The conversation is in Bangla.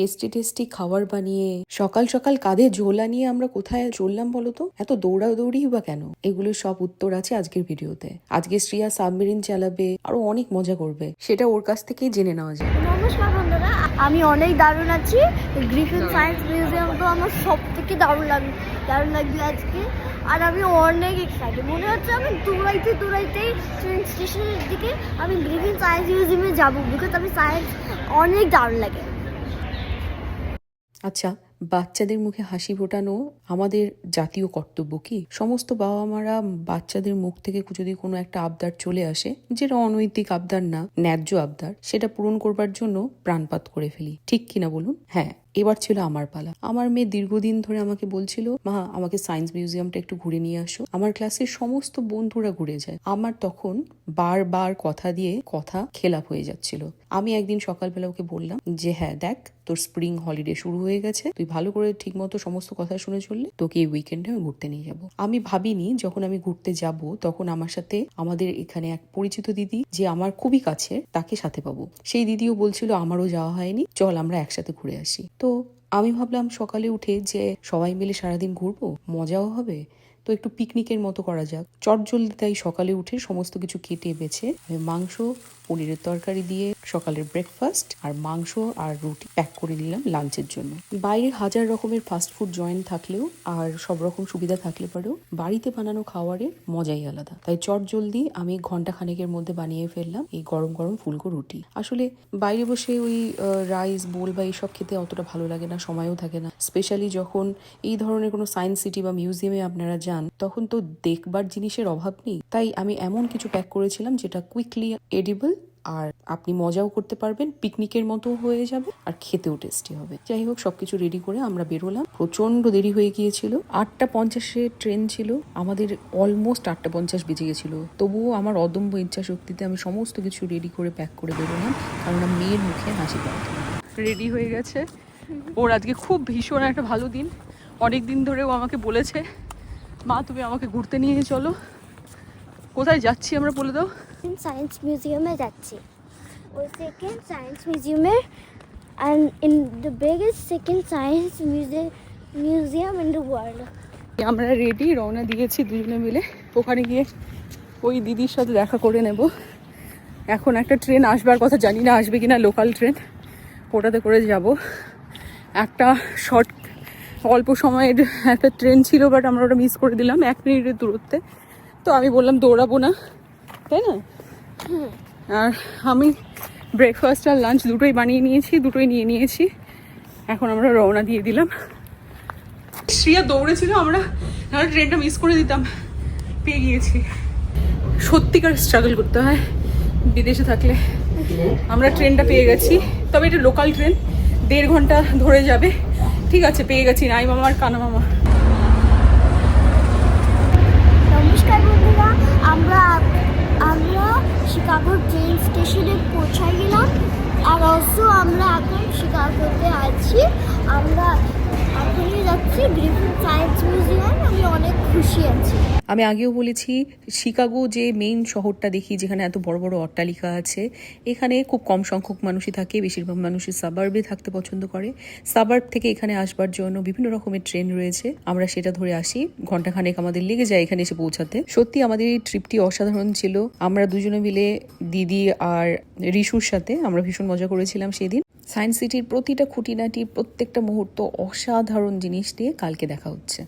টেস্টি টেস্টি খাবার বানিয়ে সকাল সকাল কাঁধে ঝোলা নিয়ে আমরা কোথায় চললাম বলতো? এত দৌড়াদৌড়ি বা কেন? এগুলোর সব উত্তর আছে আজকের ভিডিওতে। আজকে শ্রিয়া সাবমেরিন চালাবে, আরো অনেক মজা করবে, সেটা ওর কাছ থেকেই জেনে নেওয়া যায়। নমস্কার বন্ধুরা, আমি অনেক দারুণ আছি। গ্রিফিন সায়েন্স মিউজিয়াম তো আমার সব থেকে দারুণ লাগবে আজকে। আর আমি অনেক এক্সাইটেড, মনে হচ্ছে আমি দৌড়াইতেই ট্রেন স্টেশনের দিকে আমি গ্রিফিন সায়েন্স মিউজিয়ামে যাবো, বিকজ আমি সায়েন্স অনেক দারুণ লাগে। আচ্ছা, বাচ্চাদের মুখে হাসি ফোটানো আমাদের জাতীয় কর্তব্য কি? সমস্ত বাবা মারা বাচ্চাদের মুখ থেকে যদি কোনো একটা আবদার চলে আসে, যেটা অনৈতিক আবদার না, ন্যায্য আবদার, সেটা পূরণ করবার জন্য প্রাণপাত করে ফেলি, ঠিক কিনা বলুন? হ্যাঁ, এবার ছিল আমার পালা। আমার মেয়ে দীর্ঘদিন ধরে আমাকে বলছিল, মা আমাকে সায়েন্স মিউজিয়ামটা একটু ঘুরে নিয়ে আসো। আমার ক্লাসের সমস্ত বন্ধুরা ঘুরে যায়, আমার তখন বারবার কথা দিয়ে কথা খেলাপ হয়ে যাচ্ছিল। আমি একদিন সকালবেলা ওকে বললাম যে হ্যাঁ দেখ, তোর স্প্রিং হলিডে শুরু হয়ে গেছে, তুই ভালো করে ঠিক মতো সমস্ত কথা শুনে চললে তোকে এই উইকেন্ডে আমি ঘুরতে নিয়ে যাবো। আমি ভাবিনি যখন আমি ঘুরতে যাব তখন আমার সাথে আমাদের এখানে এক পরিচিত দিদি, যে আমার খুবই কাছে, তাকে সাথে পাবো। সেই দিদিও বলছিল আমারও যাওয়া হয়নি, চল আমরা একসাথে ঘুরে আসি। তো আমি ভাবলাম সকালে উঠে যে সবাই মিলে সারাদিন ঘুরবো, মজাও হবে, তো একটু পিকনিকের মতো করা যাক। চটজলদি তাই সকালে উঠে সমস্ত কিছু কেটে বেছে মাংস, পনিরের তরকারি দিয়ে সকালের ব্রেকফাস্ট, আর মাংস আর রুটি প্যাক করে নিলাম লাঞ্চের জন্য। বাইরে হাজার রকমের ফাস্ট ফুড জয়েন্ট থাকলেও আর সব রকম সুবিধা থাকলে পরেও বাড়িতে বানানো খাবারের মজাই আলাদা। তাই চটজলদি আমি ঘন্টা খানেকের মধ্যে বানিয়ে ফেললাম এই গরম গরম ফুলকো রুটি। আসলে বাইরে বসে ওই রাইস বোল বা এইসব খেতে অতটা ভালো লাগে না, সময়ও থাকে না। স্পেশালি যখন এই ধরনের কোনো সায়েন্স সিটি বা মিউজিয়ামে আপনারা যান, তখন তো দেখবার জিনিসের অভাব নেই। তাই আমি এমন কিছু প্যাক করেছিলাম যেটা কুইকলি এডিবল, আর আপনি মজাও করতে পারবেন, পিকনিকের মতো হয়ে যাবে, আর খেতেও টেস্টি হবে। যাই হোক, সবকিছু রেডি করে আমরা বেরোলাম। প্রচন্ড দেরি হয়ে গিয়েছিল, 8:50 ট্রেন ছিল আমাদের, অলমোস্ট 8:50 বেজে গেছিল। তবুও আমার অদম্য ইচ্ছা শক্তিতে আমি সমস্ত কিছু রেডি করে প্যাক করে বেরোলাম, কারণ মেয়ের মুখে হাসি পাওয়া। রেডি হয়ে গেছে। ওর আজকে খুব ভীষণ একটা ভালো দিন। অনেক দিন ধরেও আমাকে বলেছে, মা তুমি আমাকে ঘুরতে নিয়ে চলো। কোথায় যাচ্ছি আমরা বলে দাও? সায়েন্স মিউজিয়ামে যাচ্ছি, ওই সেকেন্ড সায়েন্স মিউজিয়ামে, and in the biggest second science museum in the world. আমরা রেডি, রওনা দিয়েছি দুজনে মিলে। ওখানে গিয়ে ওই দিদির সাথে দেখা করে নেব। এখন একটা ট্রেন আসবার কথা, জানি না আসবে কিনা, লোকাল ট্রেন, ওটাতে করে যাব। একটা শর্ট অল্প সময়ের একটা ট্রেন ছিল, বাট আমরা ওটা মিস করে দিলাম 1 মিনিটের দূরত্বে। তো আমি বললাম দৌড়াবো না, তাই না? আর আমি ব্রেকফাস্ট আর লাঞ্চ দুটোই বানিয়ে নিয়েছি, দুটোই নিয়ে নিয়েছি। এখন আমরা রওনা দিয়ে দিলাম। শ্রিয়া দৌড়েছিল, আমরা ট্রেনটা মিস করে দিতাম। পেয়ে গিয়েছি। সত্যিকার স্ট্রাগল করতে হয় বিদেশে থাকলে। আমরা ট্রেনটা পেয়ে গেছি, তবে এটা লোকাল ট্রেন, 1.5 ঘন্টা ধরে যাবে। ঠিক আছে, পেয়ে গেছি, নাই মামা আর কানা মামা। নমস্কার বন্ধুরা, আমরা শিকাগো ট্রেন স্টেশনে পৌঁছাই গেলাম। আর অলসো আমরা এখন শিকাগোতে আছি, আমরা এখনই যাচ্ছি গ্রিফিন সায়েন্স মিউজিয়াম। আমি অনেক খুশি আছি। আমি আগেও বলেছি, শিকাগো যে মেইন শহরটা দেখি, যেখানে এত বড় বড় অট্টালিকা আছে, এখানে খুব কম সংখ্যক মানুষই থাকে। বেশিরভাগ মানুষই সাবার্বে থাকতে পছন্দ করে। সাবার্ব থেকে এখানে আসবার জন্য বিভিন্ন রকমের ট্রেন রয়েছে, আমরা সেটা ধরে আসি। ঘন্টাখানেক আমাদের লেগে যায় এখানে এসে পৌঁছাতে। সত্যি আমাদের এই ট্রিপটি অসাধারণ ছিল। আমরা দুজনে মিলে, দিদি আর রিশুর সাথে, আমরা ভীষণ মজা করেছিলাম সেদিন। সায়েন্স সিটির প্রতিটা খুঁটিনাটি, প্রত্যেকটা মুহূর্ত অসাধারণ জিনিস দিয়ে কালকে দেখা হচ্ছে।